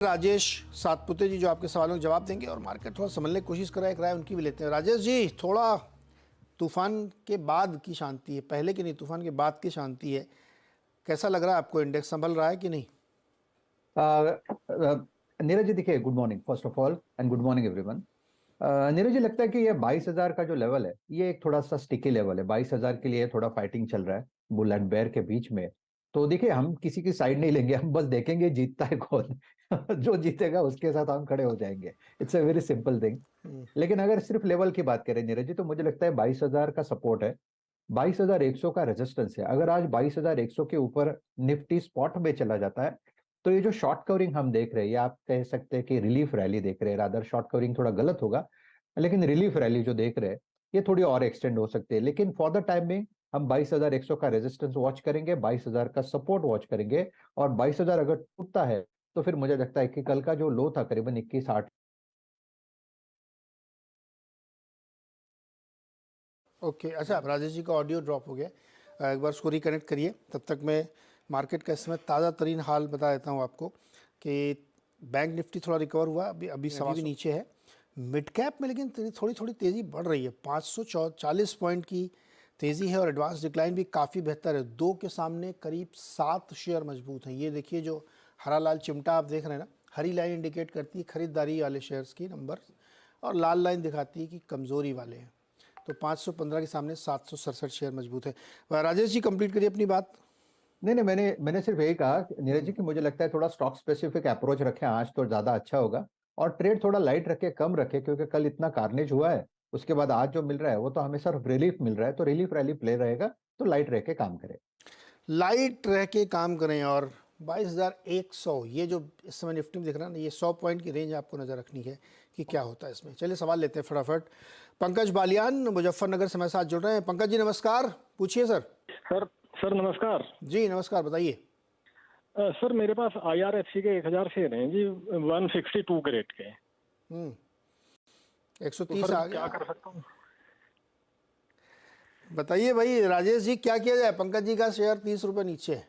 राजेश सातपुते जी जो आपके सवालों के जवाब देंगे और मार्केट थोड़ा समझने की कोशिश कर रहा है, एक राय उनकी भी लेते हैं। राजेश जी, थोड़ा तूफान के बाद की शांति है, पहले की नहीं, तूफान के बाद की शांति है। कैसा लग रहा है आपको? इंडेक्स संभल रहा है कि नहीं? नीरज जी देखिए, good morning first of all and good morning everyone. Neeraj ji, लगता है कि ये 22,000 का जो लेवल है ये एक थोड़ा सा स्टिकी लेवल है। 22,000 के लिए थोड़ा फाइटिंग चल रहा है बुल एंड बेयर के बीच में। तो देखिए, हम किसी की साइड नहीं लेंगे, हम बस देखेंगे जीतता है कौन। जो जीतेगा उसके साथ हम खड़े हो जाएंगे। It's a very simple thing. लेकिन अगर सिर्फ लेवल की बात करें नीरज जी, तो मुझे लगता है 22,000 का सपोर्ट है, 22,100 का रेजिस्टेंस है। अगर आज 22,100 के ऊपर निफ्टी स्पॉट में चला जाता है तो ये जो शॉर्ट कवरिंग हम देख रहे हैं, ये आप कह सकते हैं कि रिलीफ रैली देख रहे हैं। रादर शॉर्ट कवरिंग थोड़ा गलत होगा, लेकिन रिलीफ रैली जो देख रहे हैं ये थोड़ी और एक्सटेंड हो सकती है। लेकिन फॉर द टाइम में हम 22,100 का रेजिस्टेंस वॉच करेंगे, 22,000 का सपोर्ट वॉच करेंगे। और 22,000 अगर टूटता है तो फिर मुझे लगता है कि कल का जो लो था करीबन 21,8। ओके, अच्छा, राजेश जी का ऑडियो ड्रॉप हो गया, एक बार उसको रिकनेक्ट करिए। तब तक मैं मार्केट का इस समय ताज़ा तरीन हाल बता देता हूँ आपको कि बैंक निफ्टी थोड़ा रिकवर हुआ, अभी सवा भी नीचे है मिड कैप में, लेकिन थोड़ी थोड़ी तेज़ी बढ़ रही है। 540 पॉइंट की तेज़ी है और एडवांस डिक्लाइन भी काफ़ी बेहतर है। 2 के सामने करीब 7 शेयर मजबूत हैं। ये देखिए, जो हरा लाल चिमटा आप देख रहे हैं ना, हरी लाइन इंडिकेट करती है खरीदारी वाले शेयर्स की नंबर, और लाल लाइन दिखाती है कि कमज़ोरी वाले हैं। तो 515 के सामने 767 शेयर मजबूत है। राजेश जी, कंप्लीट करिए अपनी बात। नहीं नहीं, मैंने सिर्फ यही कहा नीरज जी कि मुझे लगता है थोड़ा स्टॉक स्पेसिफिक अप्रोच रखें आज तो ज्यादा अच्छा होगा। और ट्रेड थोड़ा लाइट रखे, कम रखे, क्योंकि कल इतना कार्नेज हुआ है। उसके बाद आज जो मिल रहा है वो तो हमें सिर्फ रिलीफ मिल रहा है, तो रिलीफ रैली प्ले रहेगा, तो लाइट रह के काम करे। लाइट रह के काम करें। और 22,100 ये जो इस समय निफ्टी में दिख रहा है ना, ये 100 पॉइंट की रेंज आपको नज़र रखनी है कि क्या होता है इसमें। चलिए सवाल लेते हैं फटाफट। पंकज बालियान मुजफ्फरनगर से हमारे साथ जुड़ रहे हैं। पंकज जी नमस्कार, पूछिए सर। सर नमस्कार। जी नमस्कार, बताइए। सर मेरे पास IRFC के 1,000 शेयर हैं जी, 162 ग्रेड के। 130 तो आ क्या गया। कर सकता हूँ? बताइए भाई राजेश जी, क्या किया जाए? पंकज जी का शेयर 30 रुपये नीचे है।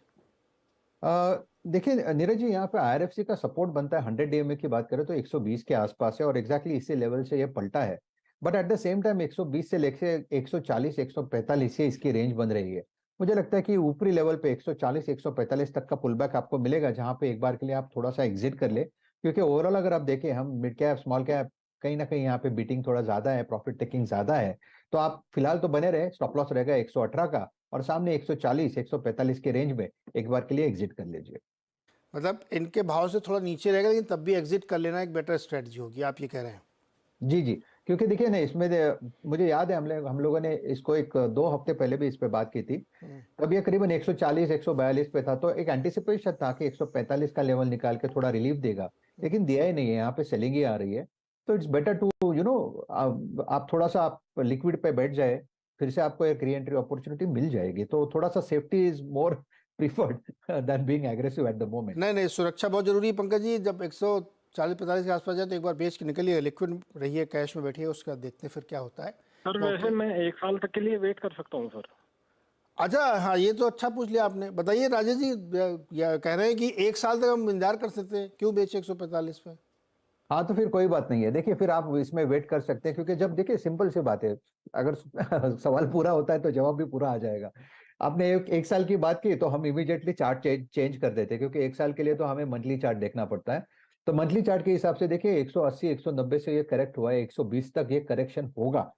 देखिए नीरज जी, यहाँ पे IRFC का सपोर्ट बनता है 100 DMA की बात करें तो 120 के आसपास है, और एग्जैक्टली इसी लेवल से ये पलटा है। But at the same time 120 से लेकर 140 145 से इसकी रेंज बन रही है। मुझे लगता है कि ऊपरी लेवल पे 140 145 तक का पुलबैक आपको मिलेगा, जहां पे एक बार के लिए आप थोड़ा सा एग्जिट कर ले। क्योंकि ओवरऑल अगर आप देखें, हम मिड कैप स्मॉल कैप कहीं ना कहीं यहाँ पे बीटिंग थोड़ा ज्यादा है, प्रॉफिट टेकिंग ज्यादा है। तो आप फिलहाल तो बने रहे, स्टॉप लॉस रहेगा 118 का, और सामने 140 145 के रेंज में एक बार के लिए एग्जिट कर लीजिए। मतलब इनके भाव से थोड़ा नीचे रहेगा, लेकिन तब भी एग्जिट कर लेना एक बेटर स्ट्रेटजी होगी, आप ये कह रहे हैं? जी जी, क्योंकि देखिए ना इसमें मुझे याद है हम लोगों ने इसको एक 2 हफ्ते पहले भी इस पे बात की थी। तब ये करीबन 140 142 पे था, तो एक एंटिसिपेशन था कि 145 का लेवल निकाल के थोड़ा रिलीफ देगा। लेकिन दिया ही नहीं है, यहाँ पे सेलिंग ही आ रही है। तो इट्स बेटर टू आप थोड़ा सा आप लिक्विड पे बैठ जाए, फिर से आपको एक री एंट्री अपॉर्चुनिटी मिल जाएगी। तो थोड़ा सा safety is more preferred than being aggressive at the moment. नहीं नहीं, सुरक्षा बहुत जरूरी है पंकज जी। जब 140-45 के आसपास जाए तो एक बार बेच के निकलिए, लिक्विड रहिए, कैश में बैठिए, उसके बाद देखते हैं फिर क्या होता है। सर वैसे मैं 1 साल तक के लिए वेट कर सकता हूँ सर? अच्छा, हाँ, ये तो अच्छा पूछ लिया आपने। बताइए राजेश जी, या कह रहे हैं कि 1 साल तक हम इंतजार कर सकते हैं, क्यों बेचे 145 पे? हाँ, तो फिर कोई बात नहीं है। देखिए, फिर आप इसमें वेट कर सकते हैं, क्योंकि जब देखिए सिंपल सी बात है, अगर सवाल पूरा होता है तो जवाब भी पूरा आ जाएगा। आपने एक साल की बात की तो हम इमीडिएटली चार्ट चेंज कर देते हैं, क्योंकि एक साल के लिए तो हमें मंथली चार्ट देखना पड़ता है। तो मंथली चार्ट के हिसाब से देखिए, 180 190 से ये करेक्ट हुआ है, 120 तक ये करेक्शन होगा।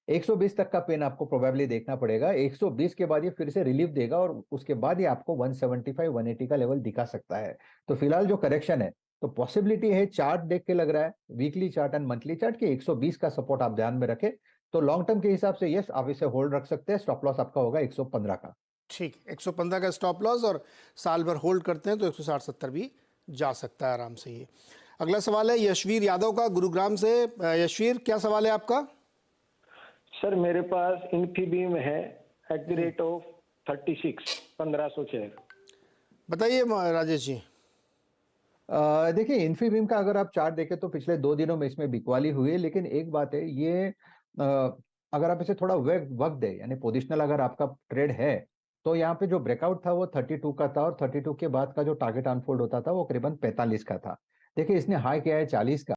120 तक का पेन आपको प्रोबेबली देखना पड़ेगा। 120 के बाद ये फिर से रिलीफ देगा, और उसके बाद ये आपको 175 180 का लेवल दिखा सकता है। तो फिलहाल जो करेक्शन है, तो पॉसिबिलिटी है, चार्ट देख के लग रहा है, weekly chart and monthly chart के 120 का सपोर्ट आप ध्यान में रखें। तो लॉन्ग टर्म के हिसाब से यस, आप इसे होल्ड रख सकते हैं। स्टॉप लॉस आपका होगा 115 का। ठीक, 115 का स्टॉप लॉस, और साल भर होल्ड करते हैं तो 160-70 भी जा सकता है आराम से। ये अगला सवाल है यशवीर यादव का, गुरुग्राम से। यशवीर, क्या सवाल है आपका? सर मेरे पास इन्फीबीम है at the rate of 36, 1500 share. बताइए राजेश जी। देखिए, इन्फीबीम का अगर आप चार्ट देखें तो पिछले 2 दिनों में इसमें बिकवाली हुई है। लेकिन एक बात है, ये अगर आप इसे थोड़ा वक्त दे, यानी पोजिशनल अगर आपका ट्रेड है, तो यहाँ पे जो ब्रेकआउट था वो 32 का था, और 32 के बाद का जो टारगेट अनफोल्ड होता था वो करीबन 45 का था। देखिए इसने हाई किया है 40 का।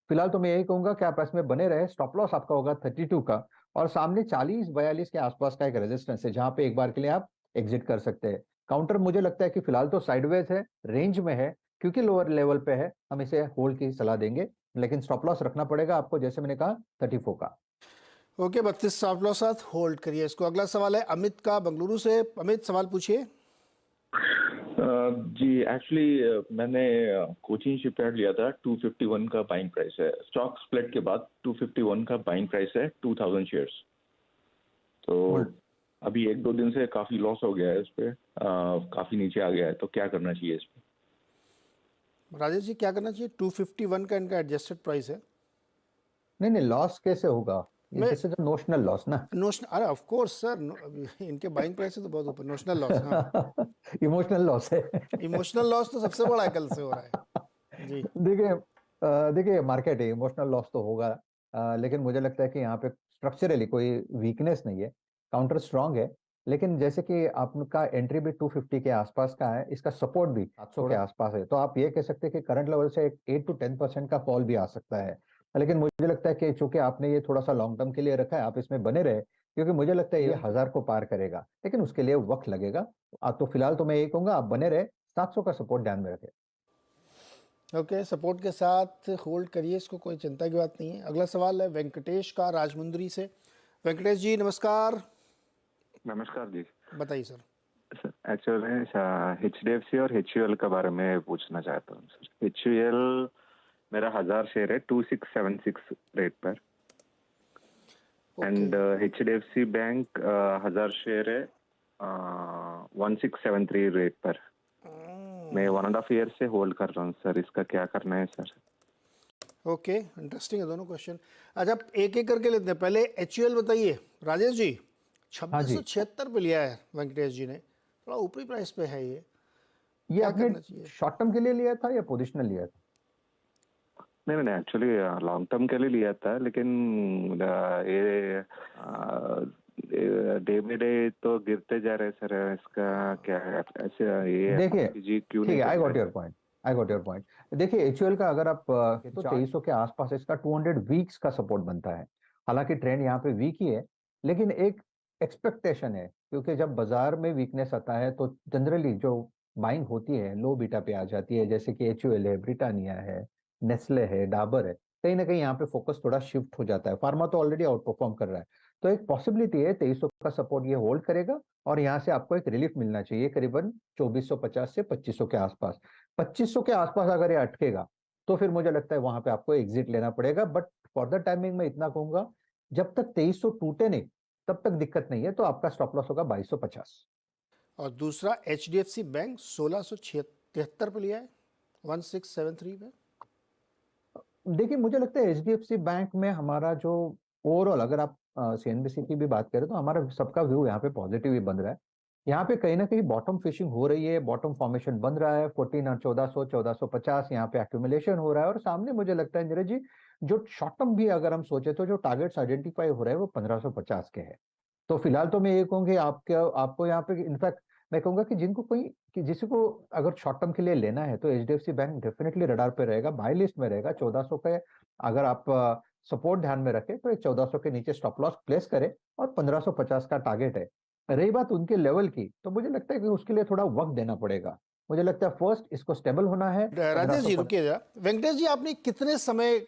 फिलहाल तो मैं यही कहूंगा कि आप इसमें बने रहे। स्टॉप लॉस आपका होगा 32 का, और सामने 40-42 के आसपास का एक रेजिस्टेंस है जहां पे एक बार के लिए आप एग्जिट कर सकते हैं। काउंटर मुझे लगता है कि फिलहाल तो साइडवेज है, रेंज में है, क्योंकि लोअर लेवल पे है, हम इसे होल्ड की सलाह देंगे, लेकिन स्टॉप लॉस रखना पड़ेगा आपको, जैसे मैंने कहा 34 का। ओके, 32 स्टॉप लॉस साथ होल्ड करिए इसको। अगला सवाल है अमित का बेंगलुरु से। अमित, सवाल पूछिए। जी एक्चुअली मैंने कोचिन शिपयार्ड लिया था, 251 का बाइंग प्राइस है। स्टॉक स्प्लिट के बाद 251 का बाइंग प्राइस है, 2000 शेयर्स। तो अभी 1-2 दिन से काफी लॉस हो गया है इस पे, काफी नीचे आ गया है, तो क्या करना चाहिए इस पे? राजेश जी, क्या करना चाहिए? 251 का इनका एडजस्टेड प्राइस है। नहीं नहीं, लॉस कैसे होगा? मैं दिस इज नोशनल लॉस ना। नोशनल, अरे ऑफ कोर्स सर, इनके बाइंग प्राइस से तो बहुत ऊपर। नोशनल लॉस, हाँ। इमोशनल लॉस है। इमोशनल लॉस तो सबसे बड़ा है, कल से हो रहा है जी। देखिए देखिए मार्केट है, इमोशनल लॉस तो होगा, लेकिन मुझे लगता है कि यहाँ पे स्ट्रक्चरली कोई वीकनेस नहीं है, काउंटर स्ट्रांग है। लेकिन जैसे कि आपका एंट्री भी 250 के आसपास का है, इसका सपोर्ट भी 700 के आसपास है, तो आप ये कह सकते हैं कि करंट लेवल से 8 to 10% का फॉल भी आ सकता है। लेकिन मुझे लगता है कि चूंकि आपने ये थोड़ा सा लॉन्ग टर्म के लिए रखा है, आप इसमें बने रहे, क्योंकि मुझे लगता है ये 1000 को पार करेगा, लेकिन उसके लिए वक्त लगेगा। तो फिलहाल तो मैं ये कहूंगा आप बने रहे, 700 का सपोर्ट ध्यान में रखें। ओके, सपोर्ट के साथ होल्ड करिए इसको, कोई चिंता की बात नहीं है। अगला सवाल है वेंकटेश का राजमुंदरी से। वेंकटेश जी नमस्कार। नमस्कार जी। बताइए सर। सर एक्चुअली HDFC और HUL के बारे में पूछना चाहता हूँ सर। HUL मेरा 1000 शेयर है 2676 रेट पर, एंड HDFC बैंक 1000 शेयर है 1673 रेट पर। मैं 1.5 ईयर से होल्ड कर रहा हूँ सर, इसका क्या करना है सर? ओके, इंटरेस्टिंग है दोनों क्वेश्चन। अच्छा, एक एक करके लेते हैं। पहले HUL बताइए राजेश जी। 2676 पे लिया है वेंकटेश जी ने, थोड़ा ऊपरी प्राइस पे है ये क्या आपने करना चाहिए? शॉर्ट टर्म के लिए लिया था या पोजिशनल लिया था? नहीं, एक्चुअली लॉन्ग टर्म के लिए लिया था, लेकिन ये डे बाय डे तो गिरते जा रहे सर, इसका क्या है ऐसे? ये देखिए क्यों ठीक नहीं? है, आई गॉट योर पॉइंट। देखिए HUL का अगर आप तो 2300 के आसपास इसका 200 वीक्स का सपोर्ट बनता है। हालांकि ट्रेंड यहाँ पे वीक ही है, लेकिन एक एक्सपेक्टेशन है, क्योंकि जब बाजार में वीकनेस आता है तो जनरली जो बाइंग होती है लो बीटा पे आ जाती है, जैसे कि HUL है, ब्रिटानिया है, नेस्ले है, डाबर है। कहीं ना कहीं यहाँ पे फोकस थोड़ा शिफ्ट हो जाता है। फार्मा तो ऑलरेडी आउट परफॉर्म कर रहा है, तो एक पॉसिबिलिटी है 2300 का सपोर्ट ये होल्ड करेगा, और यहाँ से आपको एक रिलीफ मिलना चाहिए करीबन 2450 से 2500 के आसपास। 2500 के आसपास अगर ये अटकेगा तो फिर मुझे लगता है वहां पे आपको एग्जिट लेना पड़ेगा। बट फॉर द टाइमिंग मैं इतना कहूंगा, जब तक 2300 टूटे नहीं तब तक दिक्कत नहीं है, तो आपका स्टॉप लॉस होगा 2250। और दूसरा HDFC बैंक 1673 पे लिया है, 1673 पे। देखिए मुझे लगता है HDFC बैंक में हमारा जो ओवरऑल, अगर आप CNBC की भी बात करें, तो हमारा सबका व्यू यहाँ पे पॉजिटिव ही बन रहा है। यहाँ पे कहीं ना कहीं बॉटम फिशिंग हो रही है, बॉटम फॉर्मेशन बन रहा है, 1400 1450 यहाँ पे एक्यूमुलेशन हो रहा है, और सामने मुझे लगता है नीरज जी, जो शॉर्ट टर्म भी अगर हम सोचे तो जो टारगेट्स आइडेंटिफाई हो रहे हैं वो 1550 के हैं। तो फिलहाल तो मैं ये कहूँगी आपको यहाँ पे इनफैक्ट मैं कहूंगा कि जिसी को अगर शॉर्ट टर्म के लिए लेना है, तो HDFC बैंक डेफिनेटली रडार पे रहेगा, बाय लिस्ट में रहेगा। 1400 के अगर आप सपोर्ट ध्यान में रखें तो एक 1400 के नीचे स्टॉप लॉस प्लेस करें, और 1550 का टारगेट है। रही बात उनके लेवल की, तो मुझे लगता है कि उसके लिए थोड़ा वक्त देना पड़ेगा। मुझे लगता है फर्स्ट इसको स्टेबल होना है। राजेश जी रुकिए जरा। वेंकटेश जी, आपने कितने समय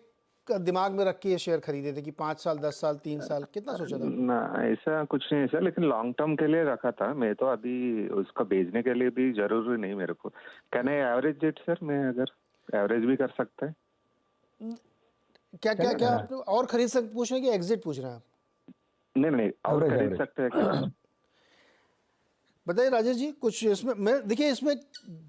का दिमाग में रख के ये शेयर खरीदे थे? कि 5 साल, 10 साल, 3 साल, कितना सोचा था? ना, ऐसा कुछ नहीं है सर, लेकिन लॉन्ग टर्म के लिए रखा था मैं तो। अभी उसका बेचने के लिए भी जरूरी नहीं मेरे को। Can I average it sir? मैं अगर एवरेज भी कर सकता है? क्या क्या क्या आप और खरीद सकते पूछ रहे हैं कि एग्जिट पूछ रहे हैं आप? नहीं, और खरीद सकते हैं क्या? बताइए राजेश जी, कुछ इसमें मैं देखिए, इसमें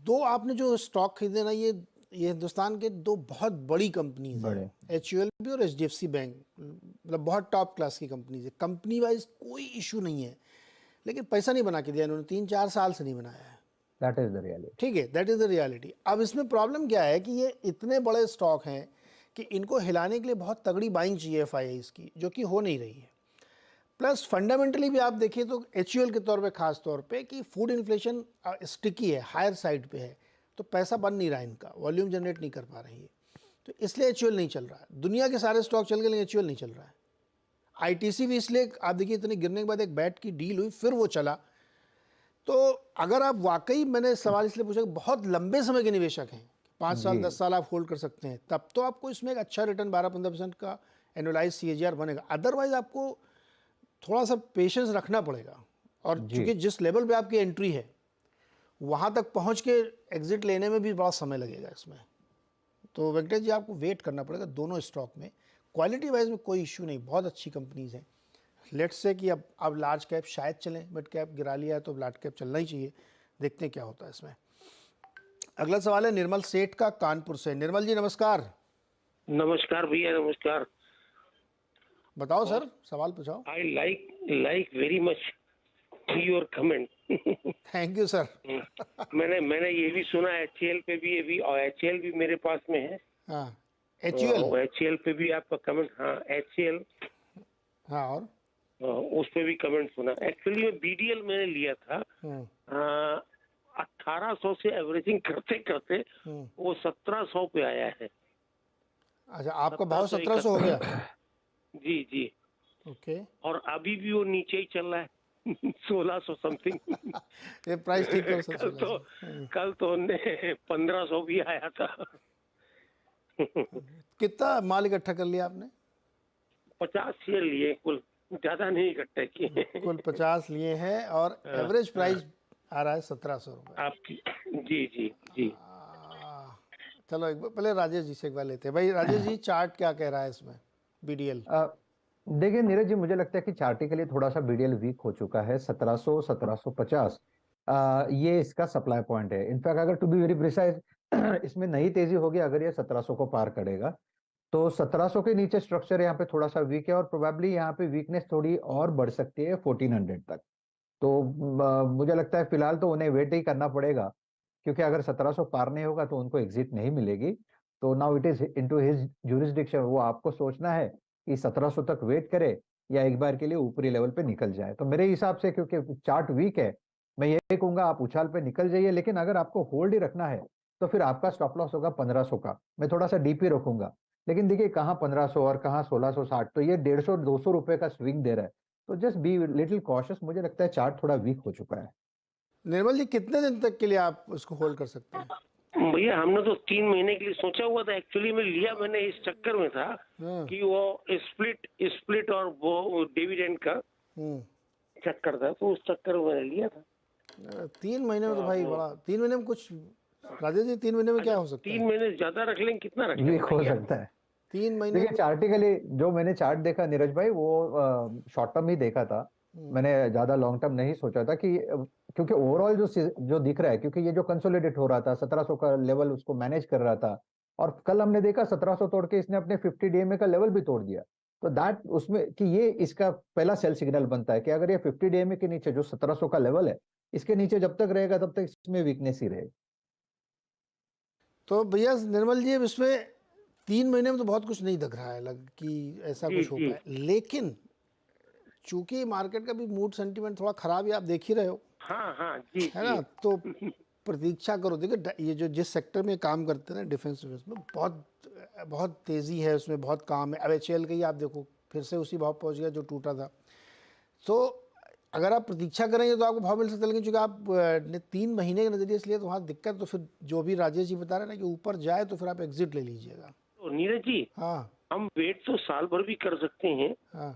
दो आपने जो स्टॉक खरीदे ना, ये हिंदुस्तान के दो बहुत बड़ी कंपनीज हैं, HUL भी और HDFC बैंक, मतलब बहुत टॉप क्लास की कंपनीज है। कंपनी वाइज कोई इशू नहीं है, लेकिन पैसा नहीं बना के दिया इन्होंने, 3-4 साल से नहीं बनाया है। That is the reality. ठीक है, दैट इज द रियलिटी। अब इसमें प्रॉब्लम क्या है कि ये इतने बड़े स्टॉक हैं कि इनको हिलाने के लिए बहुत तगड़ी बाइंग चाहिए FIIs की, जो कि हो नहीं रही है। प्लस फंडामेंटली भी आप देखिए तो HUL के तौर पे खास तौर पे कि फूड इन्फ्लेशन स्टिकी है, हायर साइड पे है, तो पैसा बन नहीं रहा है इनका, वॉल्यूम जनरेट नहीं कर पा रही है। तो इसलिए HUL नहीं चल रहा है। दुनिया के सारे स्टॉक चल गए लेकिन HUL नहीं चल रहा है। ITC भी इसलिए, आप देखिए इतनी गिरने के बाद एक बैट की डील हुई फिर वो चला। तो अगर आप वाकई, मैंने सवाल इसलिए पूछा कि बहुत लंबे समय के निवेशक हैं, 5 साल 10 साल आप होल्ड कर सकते हैं, तब तो आपको इसमें एक अच्छा रिटर्न 12-15% का एनुअलाइज CAGR बनेगा। अदरवाइज आपको थोड़ा सा पेशेंस रखना पड़ेगा। और चूंकि जिस लेवल पे आपकी एंट्री है वहाँ तक पहुँच के एग्जिट लेने में भी बड़ा समय लगेगा इसमें। तो वेंकटेश जी आपको वेट करना पड़ेगा दोनों स्टॉक में। क्वालिटी वाइज में कोई इशू नहीं, बहुत अच्छी कंपनीज हैं। लेट्स से कि अब लार्ज कैप शायद चलें, मिड कैप गिरा लिया है तो लार्ज कैप चलना ही चाहिए। देखते हैं क्या होता है इसमें। अगला सवाल है निर्मल सेठ का कानपुर से। निर्मल जी नमस्कार। नमस्कार भैया, नमस्कार। बताओ सर, सवाल पूछाओ। I like very much your comment. Thank you sir. मैंने ये भी सुना HCL पे भी, अभी HCL भी मेरे पास में है। हाँ HUL पे भी आपका कमेंट। हाँ HCL, हाँ, और उस पे भी कमेंट सुना। एक्चुअली में BDL मैंने लिया था 1800 से एवरेजिंग करते करते वो 1700 पे आया है। अच्छा, आपका भाव 1700 हो गया? जी जी। ओके। और अभी भी वो नीचे ही चल रहा है 1600 समथिंग। ये प्राइस ठीक करो सर। कल तो 1500 भी आया था। कितना माल इकट्ठा कर लिया आपने? 50 शेयर लिए कुल, ज्यादा नहीं इकट्ठे किए। कुल 50 लिए हैं और एवरेज प्राइस आ रहा है 1700 रुपये आपकी। जी जी जी। चलो एक बार पहले राजेश जी से एक बार लेते हैं। भाई राजेश जी, चार्ट क्या कह रहा है इसमें BDL? देखिए नीरज जी, मुझे लगता है कि चार्टिकली थोड़ा सा BDL वीक हो चुका है। 1700 1750 ये इसका सप्लाई पॉइंट है। इनफैक्ट अगर टू बी वेरी प्रिसाइज इसमें नई तेजी होगी अगर ये 1700 को पार करेगा तो 1700 के नीचे स्ट्रक्चर यहाँ पे थोड़ा सा वीक है और प्रोबेबली यहाँ पे वीकनेस थोड़ी और बढ़ सकती है 1400 तक। तो मुझे लगता है फिलहाल तो उन्हें वेट ही करना पड़ेगा, क्योंकि अगर 1700 पार नहीं होगा तो उनको एग्जिट नहीं मिलेगी। तो now it is into his jurisdiction. वो आपको सोचना है कि 1700 तक वेट करे या एक बार के लिए ऊपरी लेवल पे निकल जाए। तो मेरे हिसाब से, क्योंकि चार्ट वीक है, मैं ये कहूंगा आप उछाल पे निकल जाइए। लेकिन अगर आपको होल्ड ही रखना है तो फिर आपका स्टॉप लॉस होगा 1500 का। मैं थोड़ा सा डीपी रखूंगा, लेकिन देखिए कहाँ 1500 और कहाँ 1660, तो ये 150-200 रुपए का स्विंग दे रहा है। तो जस्ट बी लिटिल कॉशियस। मुझे लगता है चार्ट थोड़ा वीक हो चुका है। निर्मल जी, कितने दिन तक के लिए आप उसको होल्ड कर सकते हैं? भैया हमने तो 3 महीने के लिए सोचा हुआ था। एक्चुअली में लिया मैंने इस चक्कर में था कि वो स्प्लिट और वो डिविडेंड का चक्कर था, तो उस चक्कर में मैंने लिया था। 3 महीने में तो भाई बड़ा, 3 महीने में कुछ, राजेश जी 3 महीने में क्या हो सकता है? 3 महीने ज्यादा रख लें, कितना रख लें? वीक हो सकता है 3 महीने। देखिए चार्टिकली जो मैंने चार्ट देखा नीरज भाई, वो शॉर्ट टर्म ही देखा था। मैंने ज्यादा लॉन्ग टर्म नहीं सोचा था कि, क्योंकि ओवरऑल जो दिख रहा है, क्योंकि ये जो कंसोलिडेट हो रहा था 1700 का लेवल उसको मैनेज कर रहा था, और कल हमने देखा 1700 तोड़ के इसने अपने 50 DMA का लेवल भी तोड़ दिया। तो दैट उसमें कि ये इसका पहला सेल सिग्नल बनता है कि अगर ये 50 DMA के नीचे जो 1700 का लेवल है, इसके नीचे जब तक रहेगा तब तक इसमें वीकनेस ही रहेगी। तो भैया निर्मल जी, अब इसमें 3 महीने में तो बहुत कुछ नहीं दिख रहा है लग कि ऐसा कुछ हो पाए, लेकिन चूंकि मार्केट का भी मूड सेंटीमेंट थोड़ा खराब है, आप देख ही रहे हो। हाँ जी, है ना? तो प्रतीक्षा करो। देखिए ये जो जिस सेक्टर में काम करते हैं ना, डिफेंस में, बहुत तेज़ी है उसमें, बहुत काम है। अब HCL का ही आप देखो, फिर से उसी भाव पहुंच गया जो टूटा था। तो अगर आप प्रतीक्षा करेंगे तो आपको भाव मिल सकता है, लेकिन चूंकि आप 3 महीने के नज़रिए से लिए तो वहाँ दिक्कत, तो फिर जो भी राजेश जी बता रहे हैं ना कि ऊपर जाए तो फिर आप एग्जिट ले लीजिएगा। तो नीरज जी, हाँ, हम वेट तो साल भर भी कर सकते हैं। हाँ,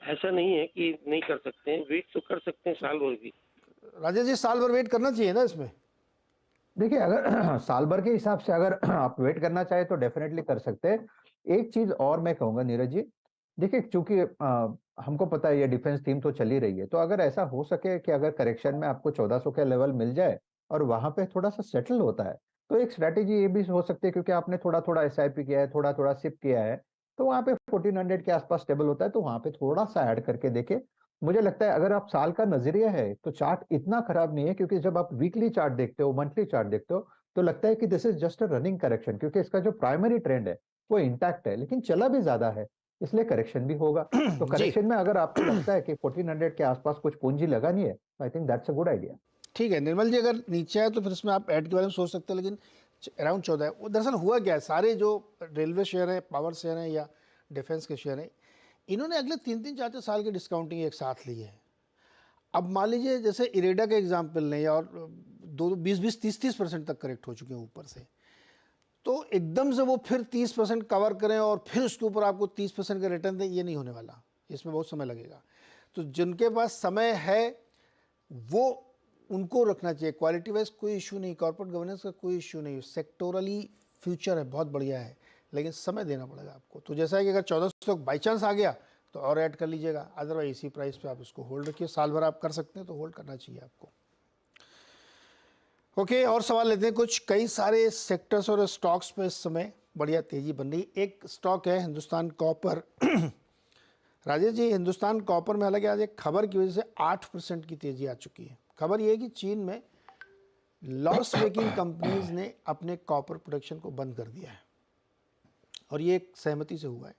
ऐसा नहीं है कि नहीं कर सकते हैं, वेट तो कर सकते हैं साल भर भी। राजेश जी, साल भर वेट करना चाहिए ना इसमें? देखिए अगर साल भर के हिसाब से अगर आप वेट करना चाहे तो डेफिनेटली कर सकते हैं। एक चीज और मैं कहूंगा नीरज जी, देखिए चूंकि हमको पता है ये डिफेंस थीम तो चली रही है, तो अगर ऐसा हो सके कि अगर करेक्शन में आपको 1400 का लेवल मिल जाए और वहां पे थोड़ा सा सेटल होता है, तो एक स्ट्रेटेजी ये भी हो सकती है, क्योंकि आपने थोड़ा थोड़ा SIP किया है, थोड़ा थोड़ा सिप किया है, तो वहां पे 1400 के आसपास स्टेबल होता है, तो वहां पे थोड़ा सा ऐड करके देखे। मुझे लगता है अगर आप साल का नजरिया है तो चार्ट इतना खराब नहीं है, क्योंकि जब आप वीकली चार्ट देखते हो, मंथली चार्ट देखते हो, तो लगता है कि this is just a running correction, क्योंकि इसका जो प्राइमरी ट्रेंड है वो इंटैक्ट है, लेकिन चला भी ज्यादा है, इसलिए करेक्शन भी होगा। तो करेक्शन में अगर आपको लगता है कि 1400 के आसपास कुछ पूंजी लगानी है, I think that's a good idea. ठीक है निर्मल जी, अगर नीचे है तो फिर इसमें आप ऐड के बारे में सोच सकते हैं, लेकिन अराउंड 14 है। वो दरअसल हुआ क्या है, सारे जो रेलवे शेयर हैं, पावर शेयर हैं या डिफेंस के शेयर हैं, इन्होंने अगले 3-3, 4-4 साल की डिस्काउंटिंग एक साथ ली है। अब मान लीजिए जैसे इरेडा का एग्जाम्पल लें, और 20-20, 30-30% तक करेक्ट हो चुके हैं ऊपर से, तो एकदम से वो फिर 30% कवर करें और फिर उसके ऊपर आपको 30% का रिटर्न दें, ये नहीं होने वाला, इसमें बहुत समय लगेगा। तो जिनके पास समय है वो उनको रखना चाहिए। क्वालिटी वाइज कोई इशू नहीं, कॉर्पोरेट गवर्नेंस का कोई इशू नहीं, सेक्टोरली फ्यूचर है, बहुत बढ़िया है, लेकिन समय देना पड़ेगा आपको। तो जैसा है कि अगर 1400 बाई चांस आ गया तो और ऐड कर लीजिएगा, अदरवाइज इसी प्राइस पे आप इसको होल्ड रखिए, साल भर आप कर सकते हैं तो होल्ड करना चाहिए आपको। ओके, और सवाल लेते हैं कुछ। कई सारे सेक्टर्स और स्टॉक्स पे इस समय बढ़िया तेजी बन रही। एक स्टॉक है हिंदुस्तान कॉपर। राजेश जी, हिंदुस्तान कॉपर में हालांकि आज एक खबर की वजह से 8% की तेजी आ चुकी है। खबर ये है कि चीन में लॉस मेकिंग कंपनीज ने अपने कॉपर प्रोडक्शन को बंद कर दिया है, और ये एक सहमति से हुआ है।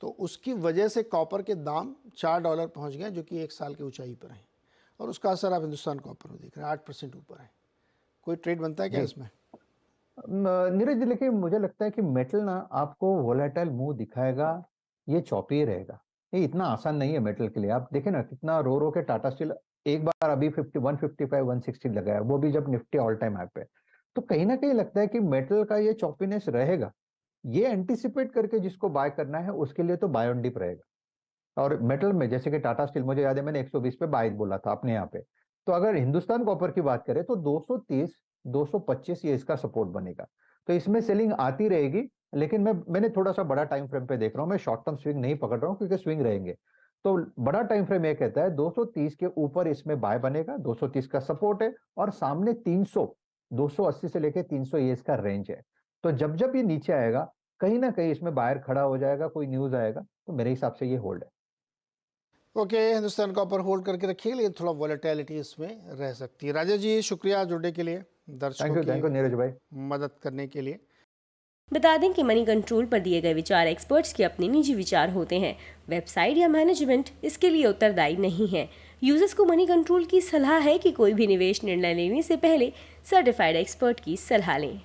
तो उसकी वजह से कॉपर के दाम $4 पहुंच गए, जो कि 1 साल की ऊंचाई पर हैं, और उसका असर आप हिंदुस्तान कॉपर में देख रहे हैं, 8% ऊपर है। कोई ट्रेड बनता है क्या इसमें? नीरज जी, लेकिन मुझे लगता है कि मेटल ना आपको वोलेटाइल मुंह दिखाएगा, ये चौपी रहेगा। ये इतना आसान नहीं है मेटल के लिए। आप देखें ना कितना रो के टाटा स्टील एक बार अभी 155 160 लगाया, वो भी जब निफ्टी ऑल टाइम हाई पे। तो कहीं ना कहीं लगता है कि मेटल का ये चौपीनेस रहेगा। ये एंटिसिपेट करके जिसको बाय करना है उसके लिए तो बाय ऑन डिप रहेगा। और मेटल में जैसे कि टाटा स्टील, मुझे याद है मैंने 120 पे बाय बोला था अपने यहाँ पे। तो अगर हिंदुस्तान कॉपर की बात करें तो 230 225 ये इसका सपोर्ट बनेगा। तो इसमें सेलिंग आती रहेगी, लेकिन मैंने थोड़ा सा बड़ा टाइम फ्रेम पे देख रहा हूँ। मैं शॉर्ट टर्म स्विंग नहीं पकड़ रहा हूँ क्योंकि स्विंग रहेंगे। तो बड़ा टाइम फ्रेम ये कहता है 230 के ऊपर इसमें बाय बनेगा, 230 का सपोर्ट है, और सामने 300 280 से लेके 300 ये इसका रेंज है। तो जब जब ये नीचे आएगा कहीं ना कहीं इसमें बायर खड़ा हो जाएगा, कोई न्यूज आएगा, तो मेरे हिसाब से ये होल्ड है। ओके, हिंदुस्तान कॉपर होल्ड करके रखिएगा, लेकिन थोड़ा वॉलेटिलिटी इसमें रह सकती है। राजेश जी, शुक्रिया जुड़ने के लिए, दर्शकों थैंक यू नीरज भाई, मदद करने के लिए। बता दें कि मनी कंट्रोल पर दिए गए विचार एक्सपर्ट्स के अपने निजी विचार होते हैं। वेबसाइट या मैनेजमेंट इसके लिए उत्तरदायी नहीं है। यूजर्स को मनी कंट्रोल की सलाह है कि कोई भी निवेश निर्णय लेने से पहले सर्टिफाइड एक्सपर्ट की सलाह लें।